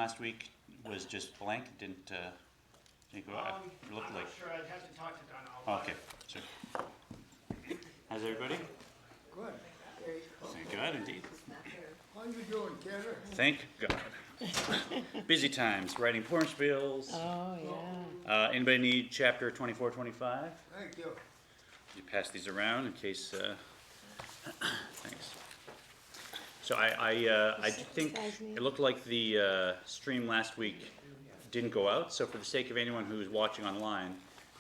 Last week was just blank, didn't go out? It looked I'm like. not sure, I'd have to talk to Don. Okay, sure. How's everybody? Good. Thank God, indeed. How you doing, Kevin? Thank God. Busy times, writing porch bills. Oh, yeah. Anybody need chapter 24, 25? Thank you. You pass these around in case, thanks. So I think it looked like the stream last week didn't go out, so for the sake of anyone who's watching online,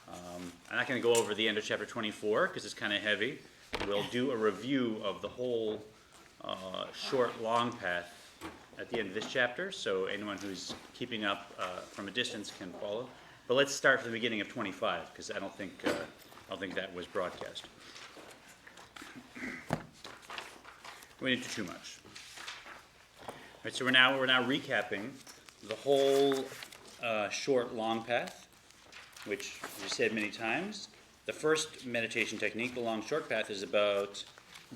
I'm not going to go over the end of chapter 24 because it's kind of heavy. We'll do a review of the whole short, long path at the end of this chapter, so anyone who's keeping up from a distance can follow. But let's start from the beginning of 25 because I don't think that was broadcast. We didn't do too much. All right, so we're now recapping the whole short, long path, which we said many times. The first meditation technique, the long, short path, is about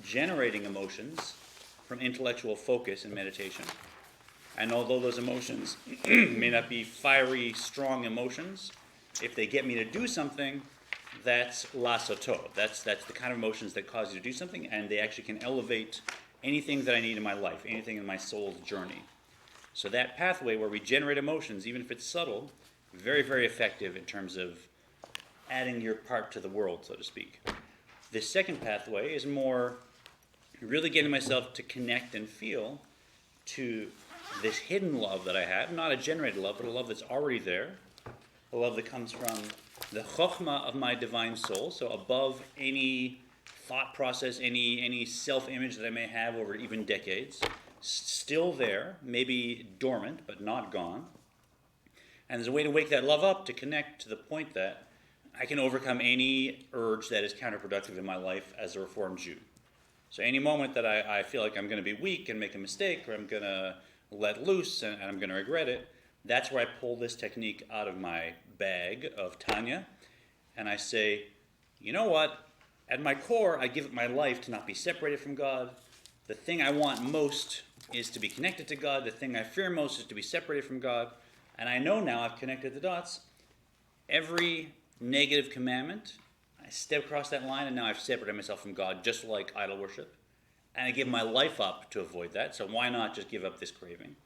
generating emotions from intellectual focus in meditation. And although those emotions may not be fiery, strong emotions, if they get me to do something, that's la soto. That's the kind of emotions that cause you to do something, and they actually can elevate anything that I need in my life, anything in my soul's journey. So that pathway where we generate emotions, even if it's subtle, very, very effective in terms of adding your part to the world, so to speak. This second pathway is more really getting myself to connect and feel to this hidden love that I have, not a generated love, but a love that's already there, a love that comes from the chokhmah of my divine soul, so above any thought process, any self-image that I may have over even decades, still there, maybe dormant, but not gone. And there's a way to wake that love up to connect to the point that I can overcome any urge that is counterproductive in my life as a Reformed Jew. So any moment that I feel like I'm going to be weak and make a mistake, or I'm going to let loose and I'm going to regret it, that's where I pull this technique out of my bag of Tanya, and I say, you know what? At my core, I give it my life to not be separated from God. The thing I want most is to be connected to God. The thing I fear most is to be separated from God. And I know now I've connected the dots. Every negative commandment, I step across that line and now I've separated myself from God, just like idol worship. And I give my life up to avoid that, so why not just give up this craving?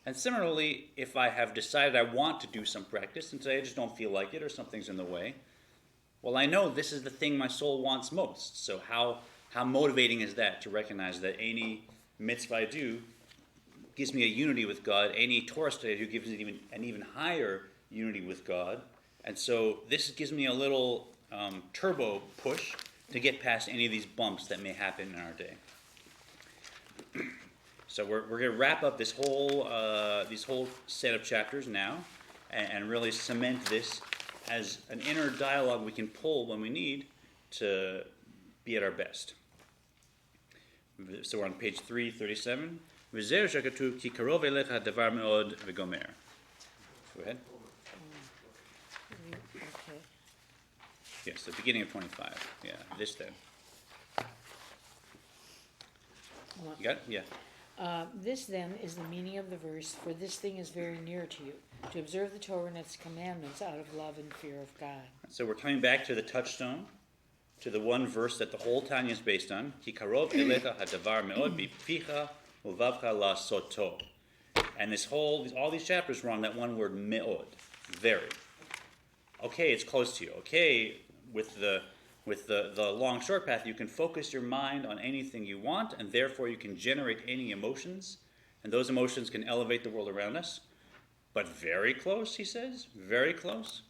And similarly, if I have decided I want to do some practice and today I just don't feel like it or something's in the way, well, I know this is the thing my soul wants most. So how motivating is that to recognize that any mitzvah I do gives me a unity with God, any Torah study I do gives me an even higher unity with God. And so this gives me a little turbo push to get past any of these bumps that may happen in our day. So we're going to wrap up this whole set of chapters now and really cement this as an inner dialogue we can pull when we need to be at our best. So we're on page 337. Go ahead. Okay. Yes, the beginning of 25. Yeah, this then. You got it? Yeah. This then is the meaning of the verse, for this thing is very near to you, to observe the Torah and its commandments out of love and fear of God. So we're coming back to the touchstone, to the one verse that the whole Tanya is based on. Ki karov elecha hadavar meod bificha uvavcha lasoto. And all these chapters were on that one word meod, very. Okay, it's close to you. Okay, with the long short path, you can focus your mind on anything you want, and therefore you can generate any emotions, and those emotions can elevate the world around us. But very close, he says, very close.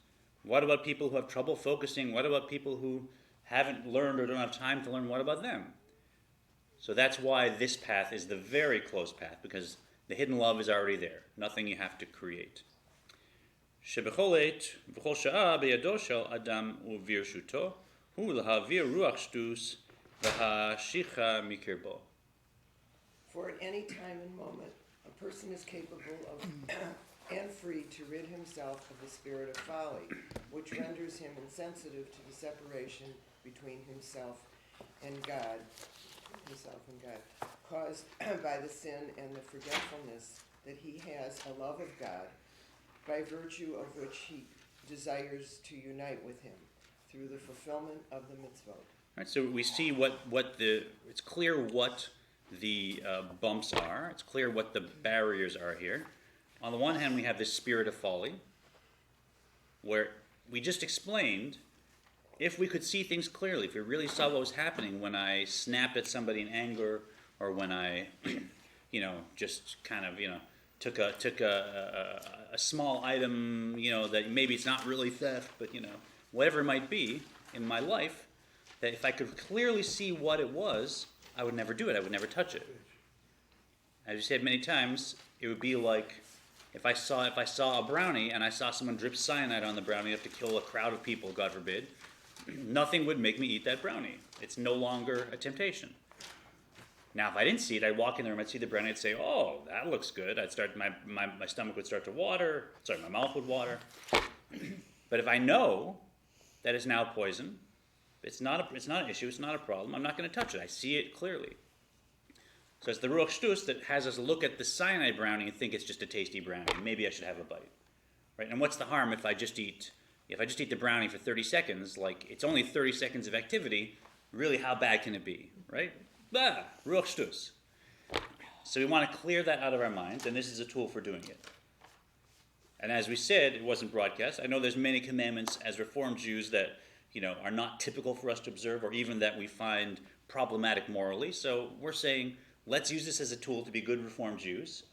What about people who have trouble focusing? What about people who haven't learned or don't have time to learn? What about them? So that's why this path is the very close path, because the hidden love is already there. Nothing you have to create. שבכל עת ובכל שעה בידו של אדם וברשותו הוא להעביר רוח שטות והשיחה מקרבו. For at any time and moment, a person is capable of and free to rid himself of the spirit of folly, which renders him insensitive to the separation between himself and God, caused by the sin and the forgetfulness that he has a love of God, by virtue of which he desires to unite with him through the fulfillment of the mitzvot. Right, so we see it's clear what the bumps are. It's clear what the barriers are here. On the one hand, we have this spirit of folly, where we just explained, if we could see things clearly, if we really saw what was happening when I snapped at somebody in anger, or when I, just kind of, took a small item, that maybe it's not really theft, but, whatever it might be in my life, that if I could clearly see what it was, I would never do it. I would never touch it. As you said many times, it would be like if I saw a brownie and I saw someone drip cyanide on the brownie enough to kill a crowd of people, God forbid, nothing would make me eat that brownie. It's no longer a temptation. Now, if I didn't see it, I'd walk in the room, I'd see the brownie, I'd say, "Oh, that looks good." I'd start my stomach would start to water. Sorry, my mouth would water. But if I know that it's now poison, it's not an issue. It's not a problem. I'm not going to touch it. I see it clearly. So it's the Ruach Shtus that has us look at the cyanide brownie and think it's just a tasty brownie. Maybe I should have a bite, right? And what's the harm if I just eat the brownie for 30 seconds? Like, it's only 30 seconds of activity. Really, how bad can it be, right? Ruach Shtus. So we want to clear that out of our minds, and this is a tool for doing it. And as we said, it wasn't broadcast. I know there's many commandments as Reformed Jews that are not typical for us to observe, or even that we find problematic morally. So we're saying, let's use this as a tool to be good Reformed Jews.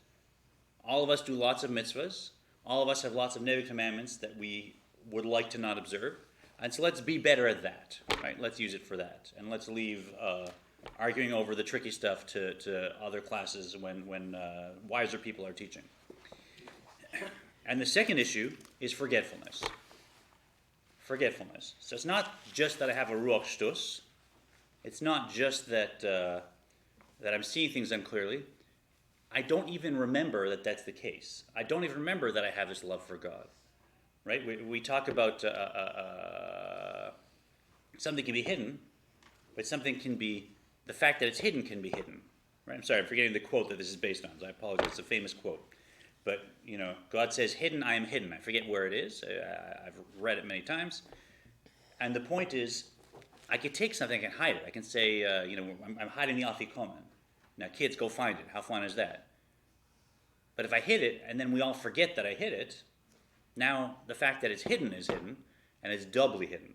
All of us do lots of mitzvahs. All of us have lots of negative commandments that we would like to not observe. And so let's be better at that, right? Let's use it for that. And let's leave arguing over the tricky stuff to other classes when wiser people are teaching. And the second issue is forgetfulness. Forgetfulness. So it's not just that I have a Ruach Shtus. It's not just that I'm seeing things unclearly. I don't even remember that that's the case. I don't even remember that I have this love for God. Right? We talk about something can be hidden, but something can be, the fact that it's hidden can be hidden. Right? I'm sorry, I'm forgetting the quote that this is based on, so I apologize. It's a famous quote. But, God says, "Hidden, I am hidden." I forget where it is. I've read it many times. And the point is, I could take something and hide it. I can say, I'm hiding the afikomen. Now, kids, go find it. How fun is that? But if I hid it, and then we all forget that I hid it, now the fact that it's hidden is hidden, and it's doubly hidden.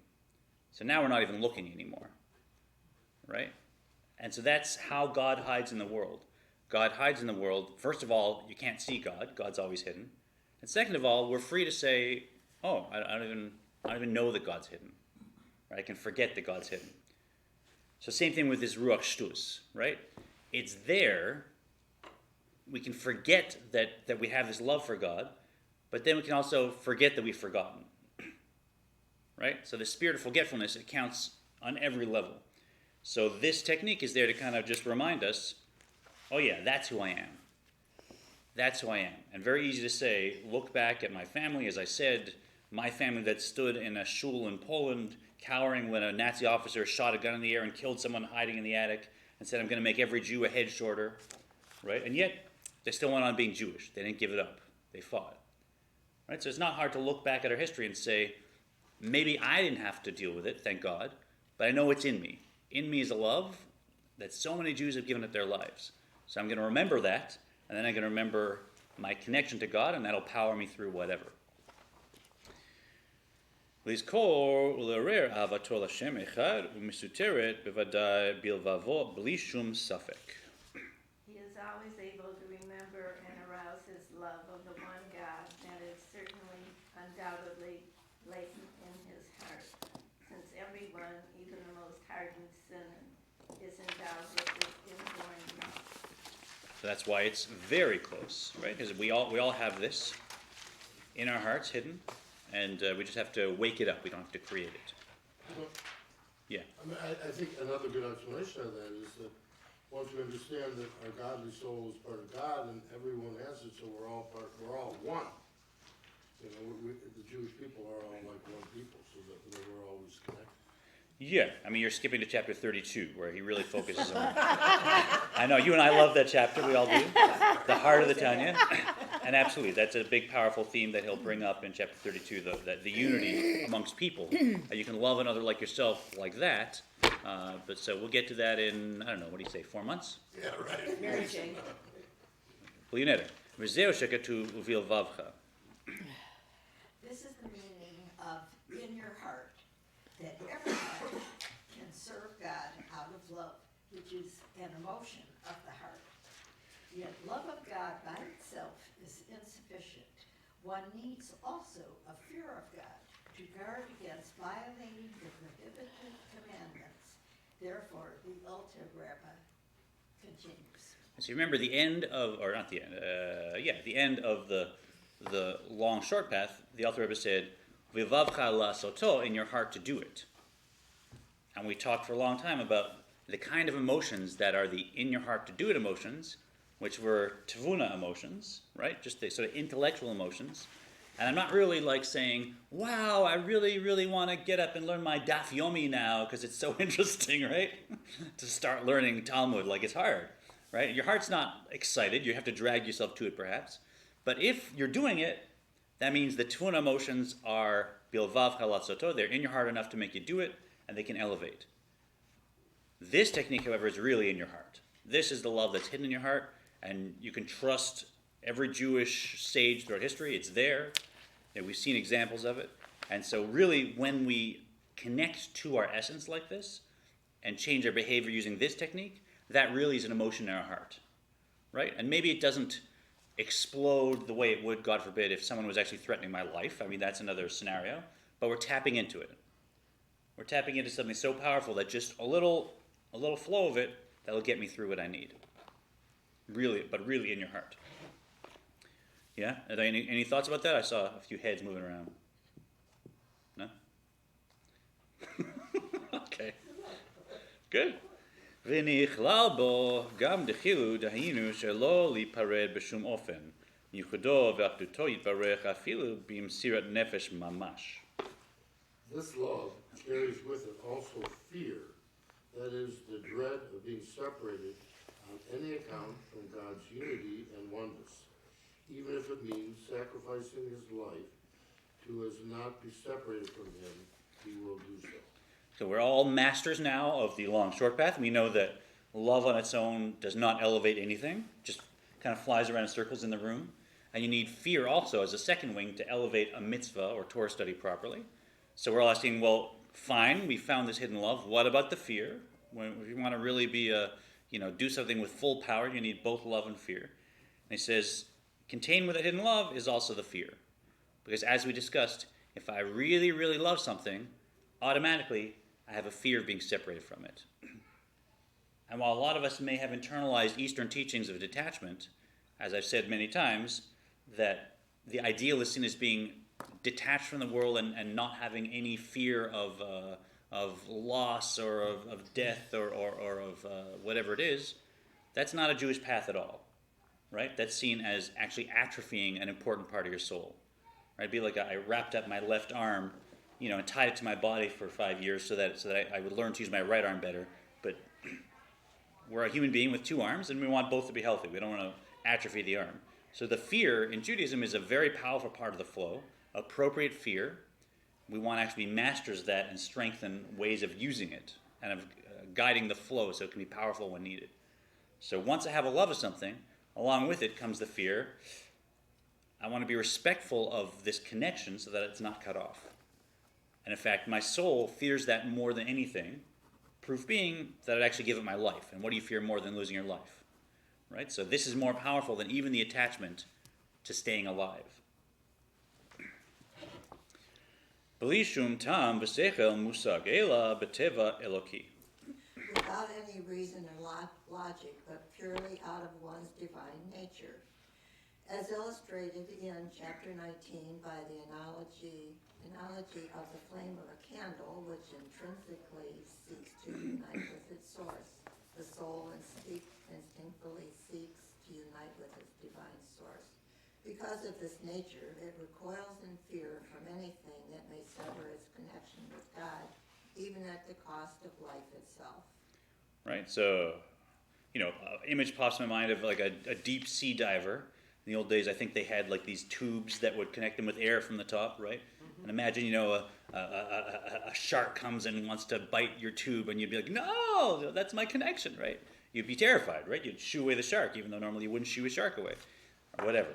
So now we're not even looking anymore. Right? And so that's how God hides in the world. God hides in the world. First of all, you can't see God. God's always hidden. And second of all, we're free to say, "Oh, I don't even know that God's hidden." Right? I can forget that God's hidden. So same thing with this Ruach Shtus, right? It's there. We can forget that we have this love for God, but then we can also forget that we've forgotten. Right? So the spirit of forgetfulness, it counts on every level. So this technique is there to kind of just remind us, oh yeah, that's who I am. That's who I am. And very easy to say, look back at my family, as I said, my family that stood in a shul in Poland, cowering when a Nazi officer shot a gun in the air and killed someone hiding in the attic, and said, "I'm going to make every Jew a head shorter." Right? And yet, they still went on being Jewish. They didn't give it up. They fought. Right? So it's not hard to look back at our history and say, maybe I didn't have to deal with it, thank God, but I know it's in me. In me is a love that so many Jews have given up their lives. So I'm going to remember that, and then I'm going to remember my connection to God, and that'll power me through whatever. לזכור ולעורר אהבתו לשם אחד ומסותרת בוודאי בלבבו בלי שום ספק. He is always able to remember and arouse his love of the one God that is certainly, undoubtedly latent in his heart, since everyone, even the most hardened sinner, is endowed with this inborn love. So that's why it's very close, right? Because we all have this in our hearts, hidden, and we just have to wake it up. We don't have to create it. Yeah. I mean, I think another good explanation of that is that once we understand that our godly soul is part of God and everyone has it, so we're all one. The Jewish people are all like one people, so that we're always connected. Yeah, I mean, you're skipping to chapter 32, where he really focuses on. I know, you and I love that chapter, we all do. The heart of the Tanya. And absolutely, that's a big, powerful theme that he'll bring up in chapter 32, the unity amongst people. You can love another like yourself like that. But so we'll get to that in, I don't know, what do you say, 4 months? Yeah, right. Mary Jane. בלי נדר. וזהו שכתוב ובלבבך. This is the meaning of in your heart, that everyone can serve God out of love, which is an emotion of the heart. Yet love of God by itself is insufficient. One needs also a fear of God to guard against violating the prohibited commandments. Therefore, the Alter Rebbe continues. So remember the end of, or not the end, the end of the long short path, the Alter Rebbe said, V'vavcha la'asoto, in your heart to do it. And we talked for a long time about the kind of emotions that are the in your heart to do it emotions, which were tavuna emotions, right? Just the sort of intellectual emotions. And I'm not really like saying, wow, I really, really want to get up and learn my daf yomi now because it's so interesting, right? To start learning Talmud, like it's hard, right? Your heart's not excited. You have to drag yourself to it perhaps. But if you're doing it, that means the tavuna emotions are bilvav halatzoto. They're in your heart enough to make you do it, and they can elevate. This technique, however, is really in your heart. This is the love that's hidden in your heart, and you can trust every Jewish sage throughout history. It's there. And we've seen examples of it. And so really, when we connect to our essence like this and change our behavior using this technique, that really is an emotion in our heart, right? And maybe it doesn't explode the way it would, God forbid, if someone was actually threatening my life. I mean, that's another scenario. But we're tapping into it. We're tapping into something so powerful that just a little flow of it, that'll get me through what I need. Really, but really in your heart. Yeah? Are there any thoughts about that? I saw a few heads moving around. No? Okay. Good. ונכלל בו גם דחילו דהיינו שלא להיפרד בשום אופן. ייחודו ואחדותו יתברך אפילו במסירת נפש ממש. This love carries with it also fear, that is, the dread of being separated on any account from God's unity and oneness, even if it means sacrificing his life to as not be separated from him, he will do so. So we're all masters now of the long short path. We know that love on its own does not elevate anything, just kind of flies around in circles in the room. And you need fear also as a second wing to elevate a mitzvah or Torah study properly. So we're all asking, well, fine, we found this hidden love. What about the fear? When if you want to really be do something with full power, you need both love and fear. And he says, contained with a hidden love is also the fear. Because as we discussed, if I really, really love something, automatically I have a fear of being separated from it. And while a lot of us may have internalized Eastern teachings of detachment, as I've said many times, that the ideal is seen as being detached from the world and not having any fear of loss or of death or of whatever it is, that's not a Jewish path at all, right? That's seen as actually atrophying an important part of your soul. Right? It'd be like I wrapped up my left arm, and tied it to my body for 5 years so that I would learn to use my right arm better. But we're a human being with 2 arms, and we want both to be healthy. We don't want to atrophy the arm. So the fear in Judaism is a very powerful part of the flow, appropriate fear. We want to actually be masters of that and strengthen ways of using it and of guiding the flow so it can be powerful when needed. So once I have a love of something, along with it comes the fear. I want to be respectful of this connection so that it's not cut off. And in fact, my soul fears that more than anything, proof being that I'd actually give it my life. And what do you fear more than losing your life? Right? So this is more powerful than even the attachment to staying alive. Bli shum tam v'sechel musag ela b'teva eloki. Without any reason or logic, but purely out of one's divine nature. As illustrated in chapter 19 by the analogy of the flame of a candle, which intrinsically seeks to unite with its source. The soul instinctively seeks to unite with its divine source. Because of this nature, it recoils in fear from anything that may sever its connection with God even at the cost of life itself. Right? So, image pops in my mind of like a deep sea diver. In the old days, I think they had like these tubes that would connect them with air from the top, right? And imagine, a shark comes and wants to bite your tube, and you'd be like, no, that's my connection, right? You'd be terrified, right? You'd shoo away the shark, even though normally you wouldn't shoo a shark away, or whatever.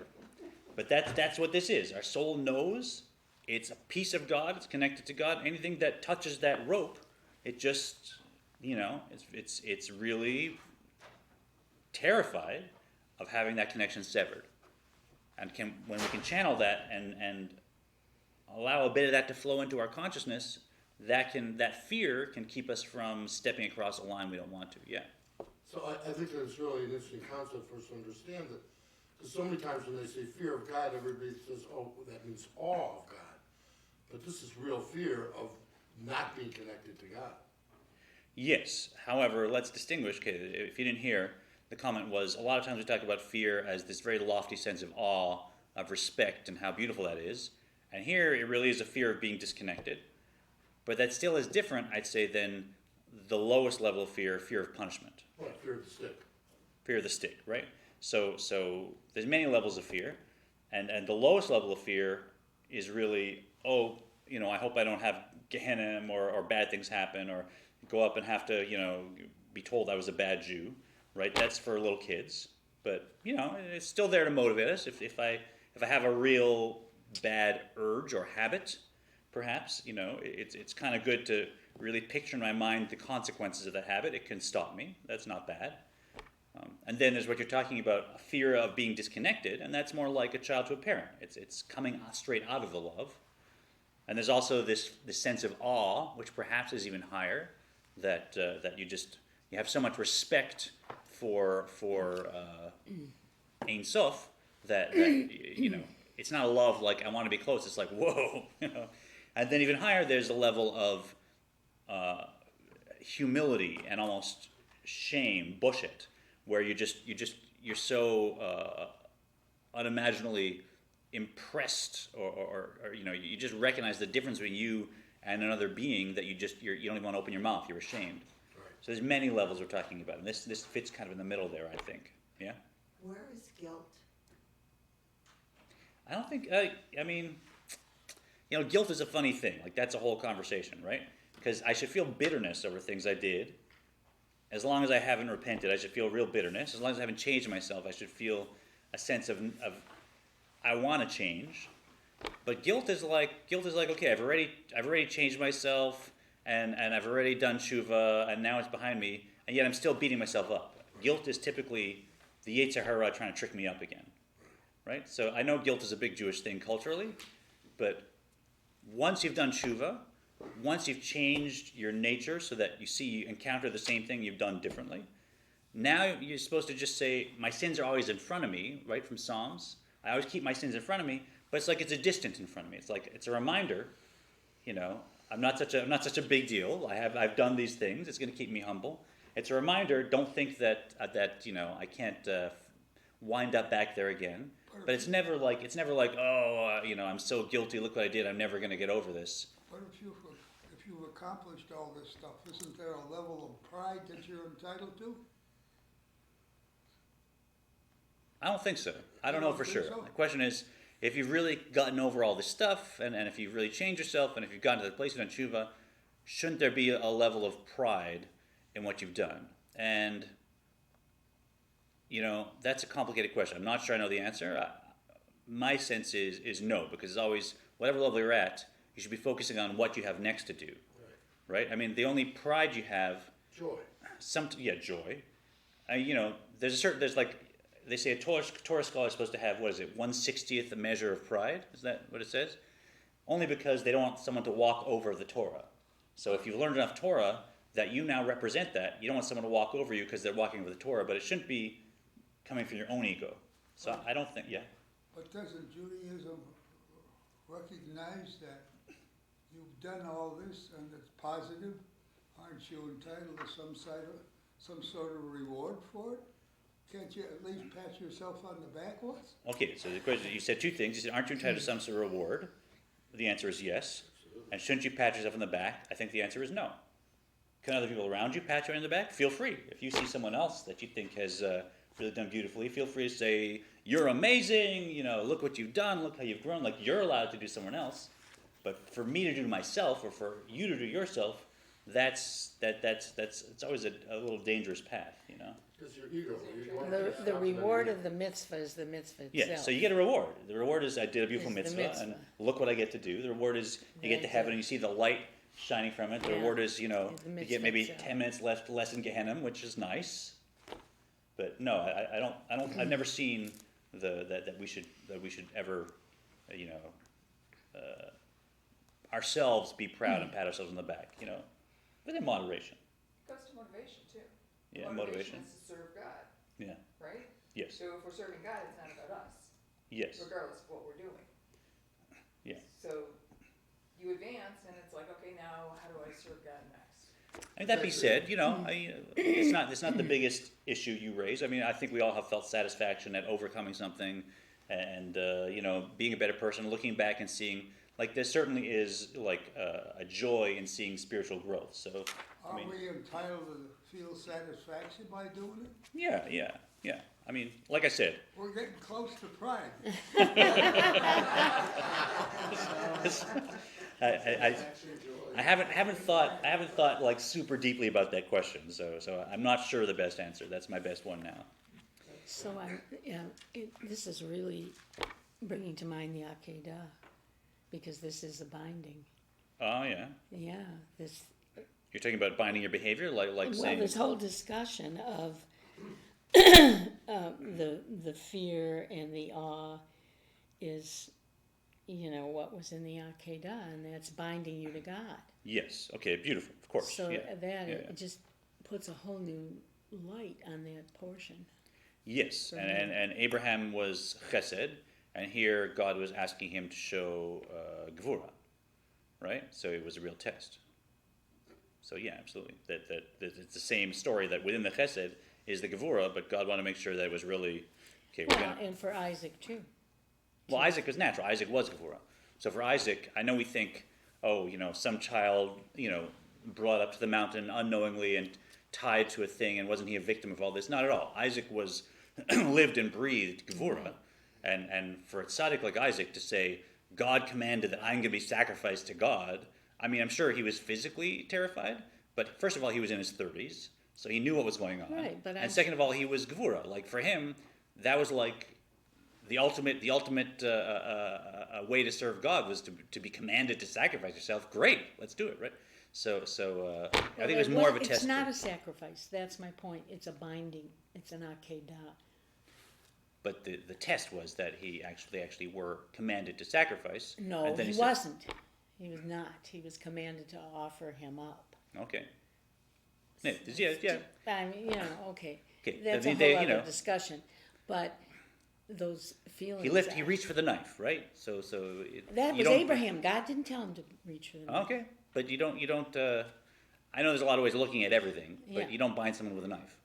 But that's what this is. Our soul knows it's a piece of God. It's connected to God. Anything that touches that rope, it just, it's really terrified of having that connection severed. And when we can channel that and allow a bit of that to flow into our consciousness, that fear can keep us from stepping across a line we don't want to. Yeah. So I think that it's really an interesting concept for us to understand that, because so many times when they say fear of God, everybody says, oh, that means awe of God. But this is real fear of not being connected to God. Yes. However, let's distinguish, okay, if you didn't hear, the comment was, a lot of times we talk about fear as this very lofty sense of awe, of respect, and how beautiful that is. And here it really is a fear of being disconnected. But that still is different, I'd say, than the lowest level of fear of punishment. What? Fear of the stick. Fear of the stick, right? So there's many levels of fear. And the lowest level of fear is really, I hope I don't have Gehenna or bad things happen, or go up and have to, be told I was a bad Jew, right? That's for little kids. But, it's still there to motivate us. If I have a real bad urge or habit, perhaps, it's kind of good to really picture in my mind the consequences of that habit. It can stop me. That's not bad. And then there's what you're talking about, a fear of being disconnected, and that's more like a child to a parent. It's coming straight out of the love. And there's also this sense of awe, which perhaps is even higher, that you have so much respect for Ein Sof that it's not a love like I want to be close. It's like whoa, And then even higher, there's a level of humility and almost shame, bullshit, where you're so unimaginably impressed, or you just recognize the difference between you and another being that you don't even want to open your mouth. You're ashamed. Right. So there's many levels we're talking about, and this fits kind of in the middle there, I think. Yeah. Where is guilt? I don't think. Guilt is a funny thing. Like that's a whole conversation, right? Because I should feel bitterness over things I did. As long as I haven't repented, I should feel real bitterness. As long as I haven't changed myself, I should feel a sense of I want to change. But guilt is like okay, I've already changed myself, and I've already done tshuva, and now it's behind me, and yet I'm still beating myself up. Guilt is typically the Yetzer Hara trying to trick me up again, right? So I know guilt is a big Jewish thing culturally, but once you've done tshuva, once you've changed your nature so that you encounter the same thing you've done differently, now you're supposed to just say, my sins are always in front of me, right, from Psalms. I always keep my sins in front of me, but it's like it's a distance in front of me. It's like it's a reminder, I'm not such a big deal. I've done these things. It's going to keep me humble. It's a reminder. Don't think that I can't wind up back there again. But it's never like I'm so guilty. Look what I did. I'm never going to get over this. But if you've accomplished all this stuff, isn't there a level of pride that you're entitled to? I don't think so. I don't know for sure. So? The question is, if you've really gotten over all this stuff, and if you've really changed yourself, and if you've gotten to the place you've done tshuva, shouldn't there be a level of pride in what you've done? And, that's a complicated question. I'm not sure I know the answer. My sense is no, because it's always, whatever level you're at, you should be focusing on what you have next to do. Right? I mean, the only pride you have... Joy. Joy. There's like... They say a Torah scholar is supposed to have, 1/60th a measure of pride? Is that what it says? Only because they don't want someone to walk over the Torah. So if you've learned enough Torah that you now represent that, you don't want someone to walk over you because they're walking over the Torah, but it shouldn't be coming from your own ego. So I don't think, But doesn't Judaism recognize that you've done all this and it's positive? Aren't you entitled to some sort of reward for it? Can't you at least pat yourself on the back once? Okay, so the question, you said two things. You said, aren't you entitled to some sort of reward? The answer is yes. And shouldn't you pat yourself on the back? I think the answer is no. Can other people around you pat you on the back? Feel free. If you see someone else that you think has really done beautifully, feel free to say, "You're amazing, look what you've done, look how you've grown." Like, you're allowed to do someone else. But for me to do to myself, or for you to do yourself, that's it's always a little dangerous path, It's your ego. You want to The stop reward them. of the mitzvah is the mitzvah Yeah, itself. so you get a reward. The reward is I did a beautiful Is the mitzvah, and mitzvah. look what I get to do. The reward is you get to Very heaven good. and you see the light shining from it. The Yeah. reward is, the you get mitzvah maybe itself. 10 minutes less in Gehenna, which is nice. But no, I've never seen that we should ever, ourselves be proud and pat ourselves on the back, within moderation. Goes to motivation too. Yeah, motivation. is to serve God, Yeah. right? Yes. So if we're serving God, it's not about us, Yes. regardless of what we're doing. Yeah. So you advance, and it's like, okay, now how do I serve God next? And that being said, it's not the biggest issue you raise. I mean, I think we all have felt satisfaction at overcoming something, and being a better person, looking back and seeing, like, there certainly is like a joy in seeing spiritual growth. So, Are we entitled to feel satisfaction by doing it? yeah. I mean, like I said, We're getting close to pride. I haven't thought like super deeply about that question. So I'm not sure the best answer. That's my best one now. So this is really bringing to mind the Akedah, because this is a binding. Oh yeah, Yeah, this. you're talking about binding your behavior, like Well, saying. this whole discussion of the fear and the awe is, what was in the Akedah, and that's binding you to God. Yes. Okay. Beautiful. Of course. So yeah. that yeah. it just puts a whole new light on that portion. Yes, For and Abraham was chesed, and here God was asking him to show gvura, right? So it was a real test. So yeah, absolutely. That it's the same story, that within the chesed is the gevura, but God wanted to make sure that it was really okay. We're Well, gonna, and for Isaac too. well, Isaac was natural. Isaac was gevura. So for Isaac, I know we think, some child, brought up to the mountain unknowingly and tied to a thing, and wasn't he a victim of all this? Not at all. Isaac was lived and breathed gevura, and for a tzaddik like Isaac to say, God commanded that I'm going to be sacrificed to God. I mean, I'm sure he was physically terrified, but first of all, he was in his 30s, so he knew what was going on. Right, but and second of all, he was gevura. Like, for him, that was like the ultimate way to serve God was to be commanded to sacrifice yourself. Great, let's do it, right? So I think it was more of a test. It's not a sacrifice. That's my point. It's a binding. It's an Akedah. But the test was that they actually were commanded to sacrifice. No, and then he said, wasn't. He was not. He was commanded to offer him up. Okay. Yeah. I mean, okay. Okay, That's they- a they, whole you other know. discussion. But those feelings. He reached for the knife, right? So That you was don't- Abraham. God didn't tell him to reach for the knife. Okay, but you don't. I know there's a lot of ways of looking at everything, but Yeah. you don't bind someone with a knife.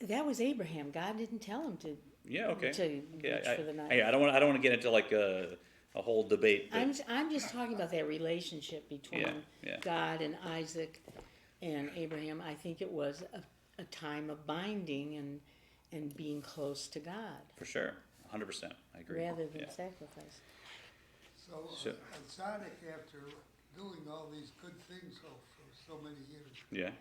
That was Abraham. God didn't tell him to. Yeah. Okay. To reach for the knife. I don't want to get into like a whole debate. But I'm just talking about that relationship between Yeah. God and Isaac and Abraham. I think it was a time of binding and being close to God for sure, 100%. I agree. rather than Yeah. So sacrifice. a tzaddik, after doing all these good things for so many years, Yeah.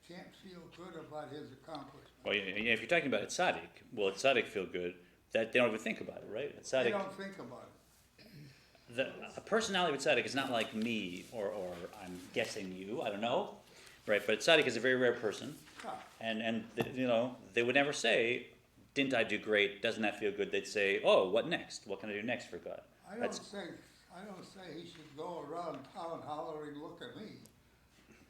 can't feel good about his accomplishment. Well, yeah, if you're talking about a tzaddik, will a tzaddik feel good? That they don't even think about it, right? A They tzaddik, don't think about it. a personality of a tzaddik is not like me, or I'm guessing you. I don't know, right? But a tzaddik is a very rare person, Ah, and they would never say, "Didn't I do great? Doesn't that feel good?" They'd say, "Oh, what next? What can I do next for God?" I don't say he should go around town hollering, "Look at me."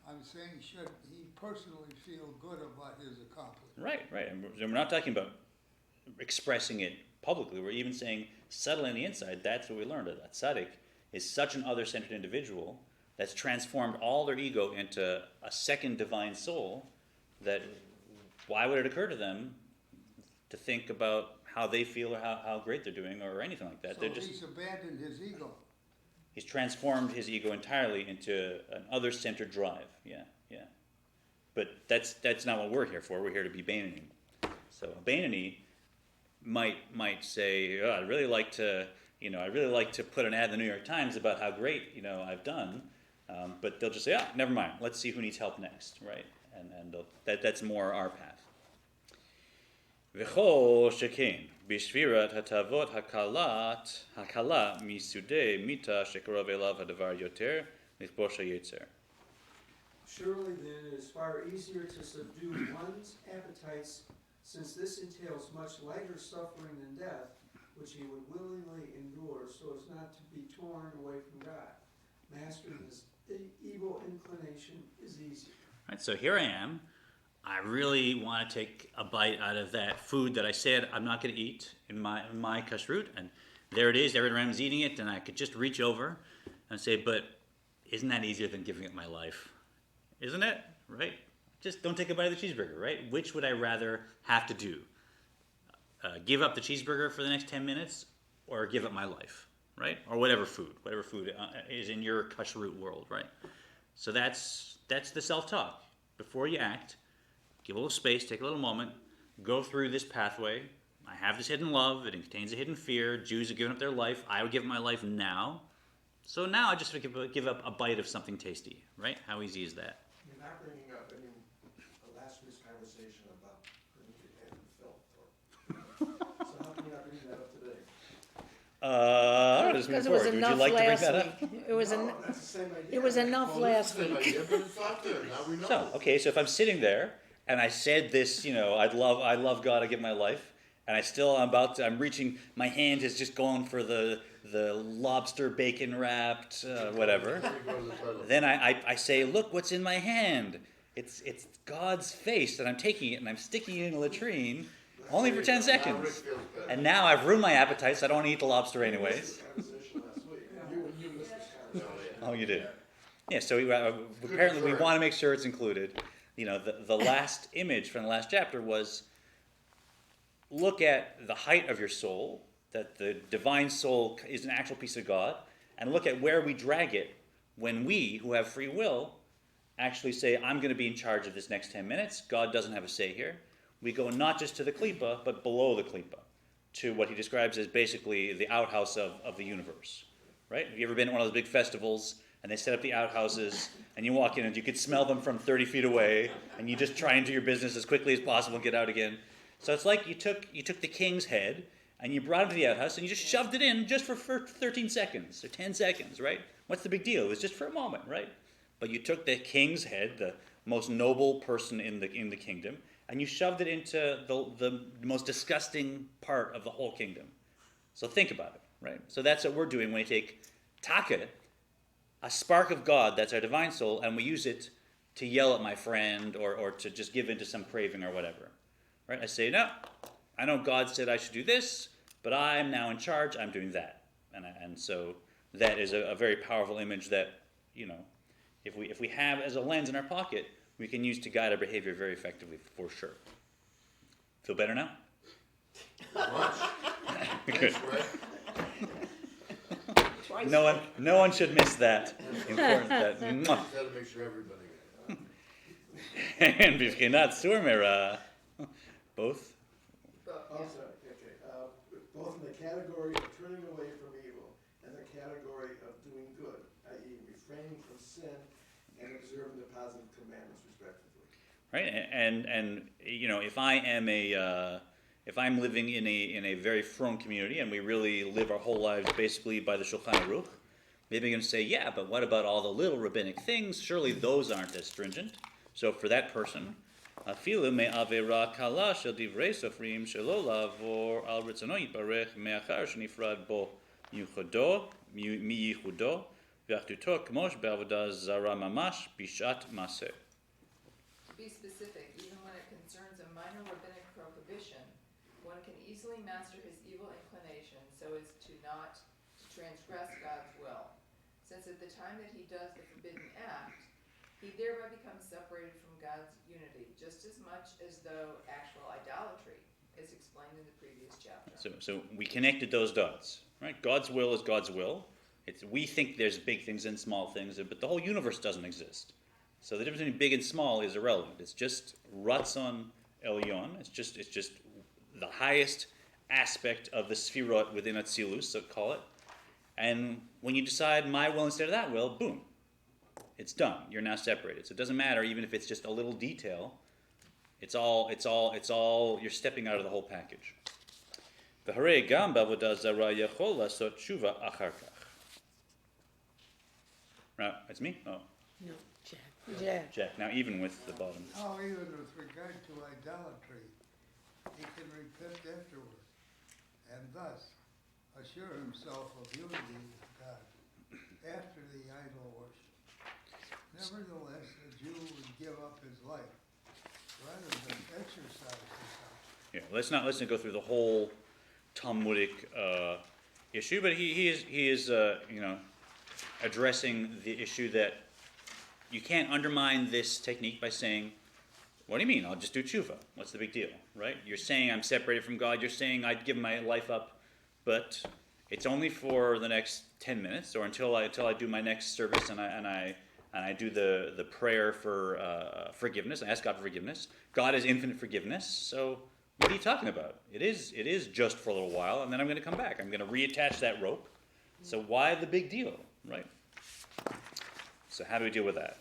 I'm saying, should he personally feel good about his accomplishment? Right. And we're not talking about expressing it publicly. We're even saying, settle in the inside. That's what we learned. A tzaddik is such an other-centered individual that's transformed all their ego into a second divine soul, that why would it occur to them to think about how they feel or how great they're doing or anything like that? So They're just he's abandoned his ego. He's transformed his ego entirely into an other-centered drive. Yeah. But that's not what we're here for. We're here to be Beinoni. So a Beinoni might say, oh, I'd really like to put an ad in the New York Times about how great I've done, but they'll just say, never mind. Let's see who needs help next, right? And that's more our path. V'chol shekein b'shvirat hatavot hakala misudei mita shekarov elav hadavar yoter lichbosh hayetzer. Surely then it is far easier to subdue one's appetites, since this entails much lighter suffering than death, which he would willingly endure so as not to be torn away from God. Mastering this evil inclination is easy. Right, so here I am. I really want to take a bite out of that food that I said I'm not going to eat in my kashrut, and there it is. Everyone around is eating it, and I could just reach over and say, but isn't that easier than giving up my life? Isn't it? Right? Just don't take a bite of the cheeseburger, right? Which would I rather have to do? Give up the cheeseburger for the next 10 minutes, or give up my life, right? Or whatever food is in your kashrut world, right? So that's the self-talk. Before you act, give a little space, take a little moment, go through this pathway. I have this hidden love. It contains a hidden fear. Jews have given up their life. I would give up my life now. So now I just give up a bite of something tasty, right? How easy is that? You're not bringing up any last week's conversation about putting your head in film. So how come you're not bringing that up today? I don't know, Because it was Would you enough like to bring last that up? week. It was No, that's the same idea. it was enough last Same week. idea, but it's out there, now we know. So, okay, so if I'm sitting there and I said this, I love God, I give my life, and I'm reaching, my hand is just going for the lobster bacon wrapped, whatever. Then I say, look what's in my hand. It's God's face, and I'm taking it and I'm sticking it in a latrine only for 10 seconds. And now I've ruined my appetite, so I don't want to eat the lobster anyways. Conversation last week. You missed this conversation. Oh, you did? Yeah, so apparently we want to make sure it's included. The last image from the last chapter was, look at the height of your soul, that the divine soul is an actual piece of God, and look at where we drag it when we, who have free will, actually say, I'm going to be in charge of this next 10 minutes. God doesn't have a say here. We go not just to the klipa, but below the klipa, to what he describes as basically the outhouse of the universe. Right? Have you ever been to one of those big festivals, and they set up the outhouses, and you walk in and you could smell them from 30 feet away, and you just try and do your business as quickly as possible and get out again. So it's like you took the king's head, and you brought it to the outhouse, and you just shoved it in just for 13 seconds, or 10 seconds, right? What's the big deal? It was just for a moment, right? But you took the king's head, the most noble person in the kingdom, and you shoved it into the most disgusting part of the whole kingdom. So think about it, right? So that's what we're doing when we take taka, a spark of God, that's our divine soul, and we use it to yell at my friend or to just give in to some craving or whatever. Right? I say, no, I know God said I should do this, but I'm now in charge, I'm doing that. And so that is a very powerful image that, if we have as a lens in our pocket, we can use to guide our behavior very effectively, for sure. Feel better now? Much. Good. Thanks, Greg. Twice. No one should miss that. Important that. Mwah. Gotta make sure everybody gets it. And b'vchinat surmera. Both. Both in the category of turning away from evil and the category of doing good, i.e. refraining from sin and observing the positive commandments respectively. Right, and if I'm living in a very frum community and we really live our whole lives basically by the Shulchan Aruch, maybe I'm going to say, yeah, but what about all the little rabbinic things? Surely those aren't as stringent. So for that person, afilu me'avera kala shel divrei sofrim shelo lavor al ritzono yiparech me'achar shenifrad bo miyichudo v'achduto k'mosh be'avodah zara mamash bishat maseh. To be specific, even when it concerns a minor rabbinic prohibition, one can easily master his evil inclination so as to not transgress God's will. Since at the time that he does the forbidden act, he thereby becomes separated from God's unity, just as much as though actual idolatry, as explained in the previous chapter. So we connected those dots, right? God's will is God's will. We think there's big things and small things, but the whole universe doesn't exist. So the difference between big and small is irrelevant. It's just Ratzon Elyon. It's just the highest aspect of the sefirot within Atzilus, so call it. And when you decide my will instead of that will, boom, it's done. You're now separated. So it doesn't matter even if it's just a little detail. It's all. You're stepping out of the whole package. V'harei gam b'avodah zara yachol lasot tshuva achar kach. Right, it's me. Oh, No, Jack. Jack. Now even with the bottom. Oh, even with regard to idolatry, he can repent afterward, and thus assure himself of unity with God after the idol worship. Nevertheless, a Jew would give up his life rather than exercise his option. Yeah, let's not go through the whole Talmudic issue, but he is addressing the issue that you can't undermine this technique by saying, what do you mean? I'll just do tshuva. What's the big deal, right? You're saying I'm separated from God. You're saying I'd give my life up, but it's only for the next 10 minutes or until I do my next service and I do the prayer for forgiveness. I ask God for forgiveness. God is infinite forgiveness. So what are you talking about? It is just for a little while, and then I'm going to come back. I'm going to reattach that rope. So why the big deal, right? So how do we deal with that?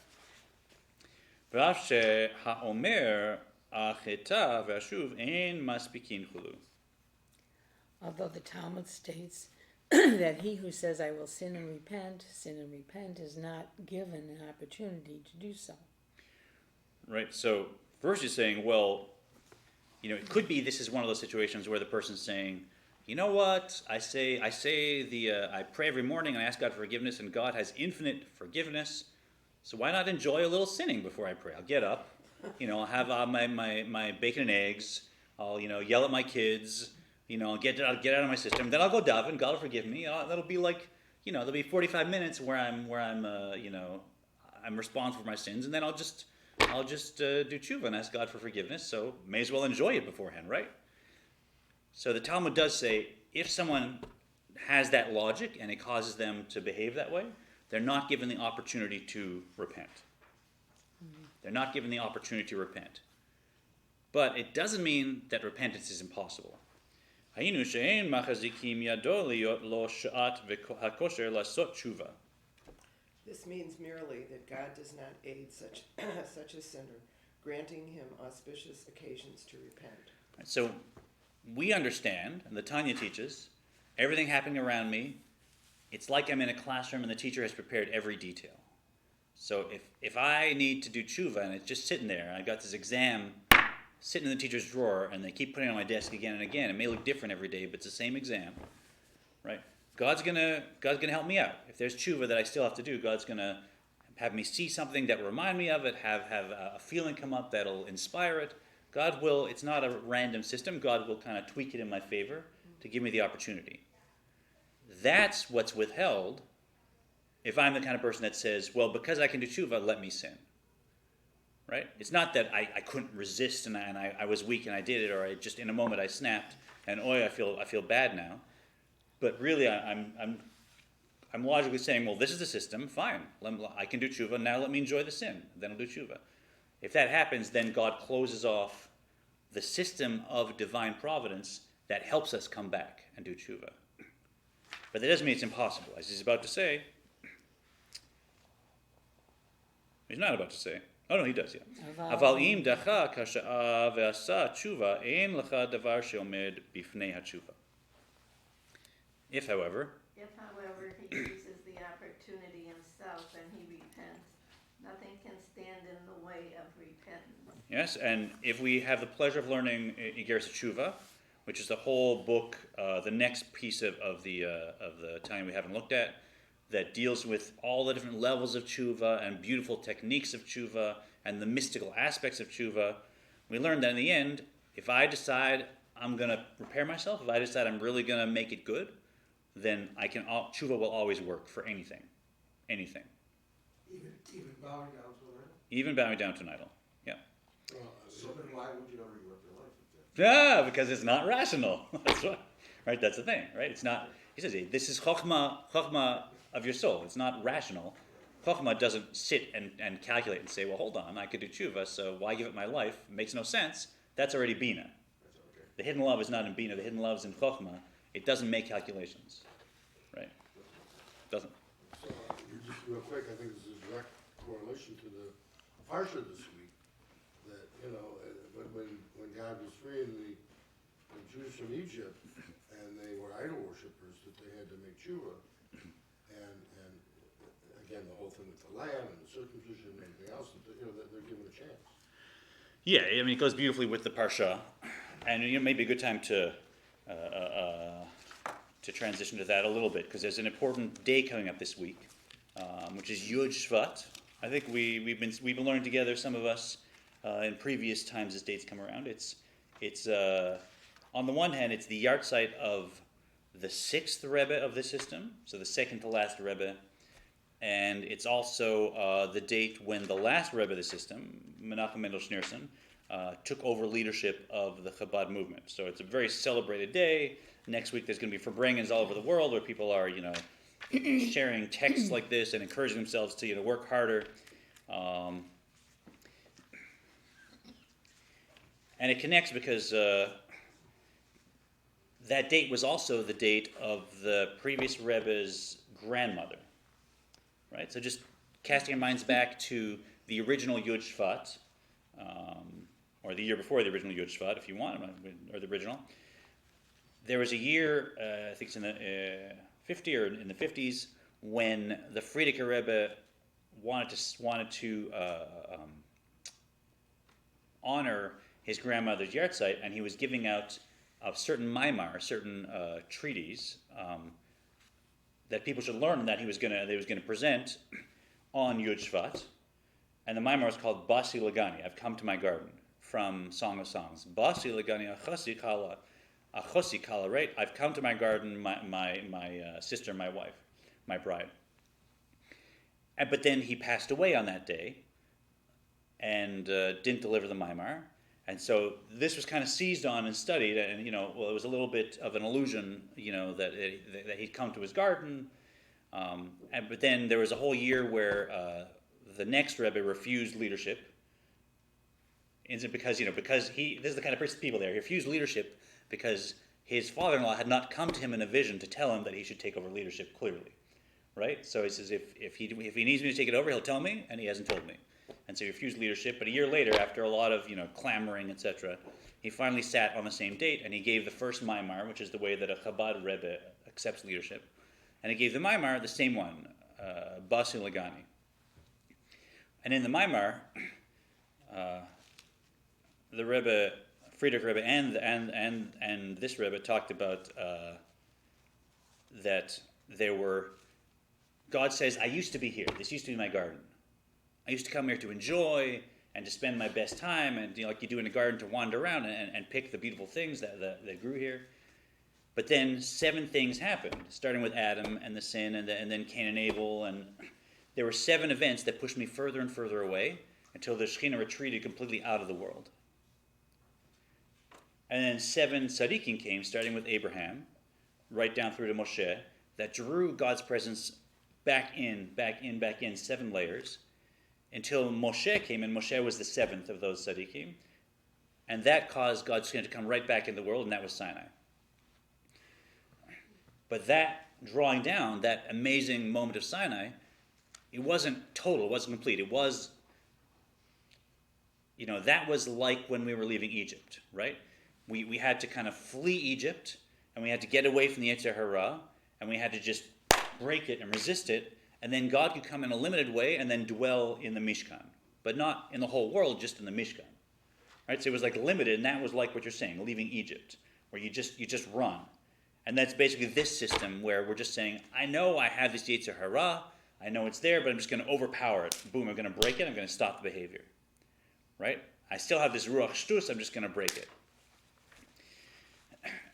Although the Talmud states that he who says, I will sin and repent, is not given an opportunity to do so. Right, so first he's saying, well, it could be this is one of those situations where the person's saying, you know what, I pray every morning and I ask God for forgiveness, and God has infinite forgiveness, so why not enjoy a little sinning before I pray? I'll get up, I'll have my bacon and eggs, I'll, yell at my kids, I'll get out of my system, then I'll go daven, God will forgive me. That'll be like, there'll be 45 minutes where I'm I'm responsible for my sins, and then I'll just do tshuva and ask God for forgiveness, so may as well enjoy it beforehand, right? So the Talmud does say, if someone has that logic and it causes them to behave that way, they're not given the opportunity to repent. They're not given the opportunity to repent. But it doesn't mean that repentance is impossible. This means merely that God does not aid such a sinner, granting him auspicious occasions to repent. So we understand, and the Tanya teaches, everything happening around me, it's like I'm in a classroom and the teacher has prepared every detail. So if I need to do tshuva and it's just sitting there, and I've got this exam sitting in the teacher's drawer and they keep putting it on my desk again and again, it may look different every day, but it's the same exam, right? God's gonna help me out. If there's tshuva that I still have to do, God's gonna have me see something that will remind me of it, have a feeling come up that'll inspire it. God will, it's not a random system, God will kind of tweak it in my favor to give me the opportunity. That's what's withheld if I'm the kind of person that says, well, because I can do tshuva, let me sin. Right? It's not that I couldn't resist and I was weak and I did it, or I just in a moment I snapped and I feel bad now. But really I'm logically saying, well, this is the system, fine. I can do tshuva, now let me enjoy the sin. Then I'll do tshuva. If that happens, then God closes off the system of divine providence that helps us come back and do tshuva. But that doesn't mean it's impossible. As he's about to say, he's not about to say. Oh no, he does, yeah. Aval im dacha kasha'a ve'asa tshuva ein lecha davar she'omed bifnei hatshuva. If, however, he uses the opportunity himself and he repents, nothing can stand in the way of repentance. Yes, and if we have the pleasure of learning Igeres Tshuva, which is the whole book, the next piece of the time we haven't looked at, that deals with all the different levels of tshuva and beautiful techniques of tshuva and the mystical aspects of tshuva, we learned that in the end, if I decide I'm going to repair myself, if I decide I'm really going to make it good, then tshuva will always work for anything. Anything. Even bowing down to an idol? Even bowing down to an idol, yeah. So then why would you ever give up your life? Yeah, because it's not rational. That's right. Right, that's the thing, right? It's not, he says, this is chokhmah of your soul. It's not rational. Chokhmah doesn't sit and calculate and say, well, hold on, I could do tshuva, so why give it my life? It makes no sense. That's already Bina. The hidden love is not in Bina. The hidden love is in Chokhmah. It doesn't make calculations. Right? It doesn't. So, just real quick, I think this is a direct correlation to the Parsha this week, that, when God was freeing the Jews from Egypt, and they were idol worshippers, that they had to make tshuva, and again, the whole thing with the lamb and the circumcision and everything else, that they're given a chance. Yeah, I mean, it goes beautifully with the Parsha, and maybe a good time to transition to that a little bit, because there's an important day coming up this week, which is Yud Shvat. I think we've been learning together, some of us, in previous times as dates come around. It's on the one hand, it's the yahrzeit of the sixth Rebbe of the system, so the second to last Rebbe, and it's also the date when the last Rebbe of the system, Menachem Mendel Schneerson, took over leadership of the Chabad movement. So it's a very celebrated day. Next week there's going to be Farbrengens all over the world where people are, sharing texts like this and encouraging themselves to, work harder. And it connects because that date was also the date of the previous Rebbe's grandmother. Right? So just casting our minds back to the original Yud Shvat, or the year before the original Yud Shvat, if you want, or the original. There was a year, I think it's in the 50 or in the 50s, when the Frierdiker Rebbe wanted to honor his grandmother's yahrzeit, and he was giving out a certain maimar, certain treaties that people should learn, that they was going to present on Yud Shvat, and the maimar was called Basi Lagani, I've come to my garden, from Song of Songs. Basi Lagani Achosi Kala, right? I've come to my garden, my sister, my wife, my bride. But then he passed away on that day, and didn't deliver the maimar. And so this was kind of seized on and studied, and it was a little bit of an illusion, that he'd come to his garden. But then there was a whole year where the next Rebbe refused leadership. Is it because this is the kind of people there. He refused leadership because his father-in-law had not come to him in a vision to tell him that he should take over leadership clearly, right? So he says if he needs me to take it over, he'll tell me, and he hasn't told me. And so he refused leadership. But a year later, after a lot of clamoring, etc., he finally sat on the same date, and he gave the first maimar, which is the way that a Chabad Rebbe accepts leadership, and he gave the maimar the same one, Basi Lagani. And in the maimar, the Rebbe, Frierdiker Rebbe, and this Rebbe talked about that there were. God says, "I used to be here. This used to be my garden. I used to come here to enjoy and to spend my best time, and like you do in a garden, to wander around and pick the beautiful things that grew here." But then 7 things happened, starting with Adam and the sin, and then Cain and Abel, and there were 7 events that pushed me further and further away until the Shekhinah retreated completely out of the world. And then 7 tzaddikim came, starting with Abraham, right down through to Moshe, that drew God's presence back in, 7 layers, until Moshe came, and Moshe was the 7th of those tzaddikim, and that caused God's Shekhinah to come right back in the world, and that was Sinai. But that drawing down, that amazing moment of Sinai, it wasn't total, it wasn't complete. It was, that was like when we were leaving Egypt, right? We had to kind of flee Egypt, and we had to get away from the Yetzer Hara, and we had to just break it and resist it, and then God could come in a limited way and then dwell in the Mishkan, but not in the whole world, just in the Mishkan, right? So it was like limited, and that was like what you're saying, leaving Egypt, where you just run. And that's basically this system where we're just saying, I know I have this Yetzer Hara, I know it's there, but I'm just going to overpower it. Boom, I'm going to break it, I'm going to stop the behavior, right? I still have this Ruach Shtus, I'm just going to break it.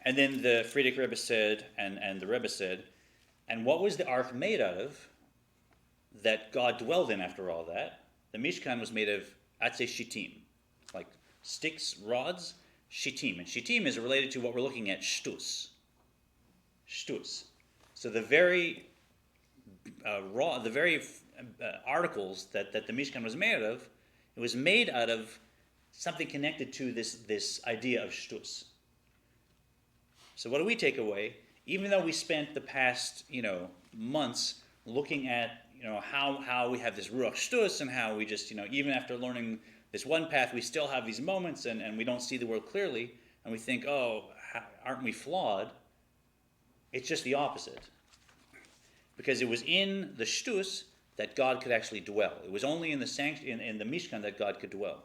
And then the Frierdiker Rebbe said, and the Rebbe said, and what was the ark made out of that God dwelled in after all that? The Mishkan was made of Atzei Shittim, like sticks, rods, Shittim. And Shittim is related to what we're looking at, Shtus. Shtus. So the very articles that the Mishkan was made out of, it was made out of something connected to this idea of shtus. So what do we take away? Even though we spent the past months looking at how we have this ruach shtus and how we just even after learning this one path we still have these moments and we don't see the world clearly and we think, oh, aren't we flawed? It's just the opposite. Because it was in the shtus that God could actually dwell. It was only in the Mishkan that God could dwell.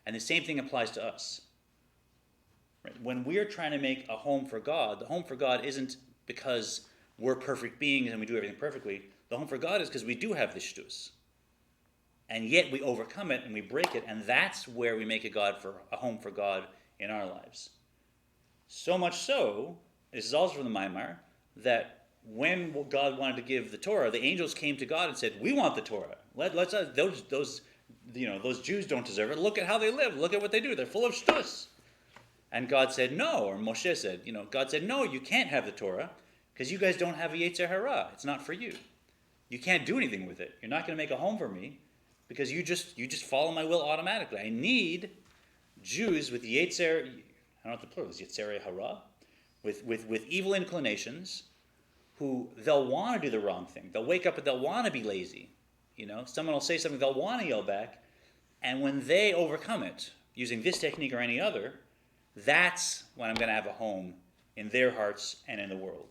And the same thing applies to us. Right? When we're trying to make a home for God, the home for God isn't because we're perfect beings and we do everything perfectly. The home for God is because we do have this shtus. And yet we overcome it and we break it, and that's where we make a home for God in our lives. So much so, this is also from the Maimar, that when God wanted to give the Torah, the angels came to God and said, "We want the Torah. Let's those Jews don't deserve it. Look at how they live. Look at what they do. They're full of shtus." And God said no, or Moshe said, God said, "No, you can't have the Torah because you guys don't have a Yetzer Hara. It's not for you. You can't do anything with it. You're not going to make a home for me because you just follow my will automatically. I need Jews with Yetzer, I don't know what the plural is, Yetzer Hara, with evil inclinations, who they'll want to do the wrong thing. They'll wake up and they'll want to be lazy. Someone will say something, they'll want to yell back, and when they overcome it, using this technique or any other, that's when I'm going to have a home in their hearts and in the world.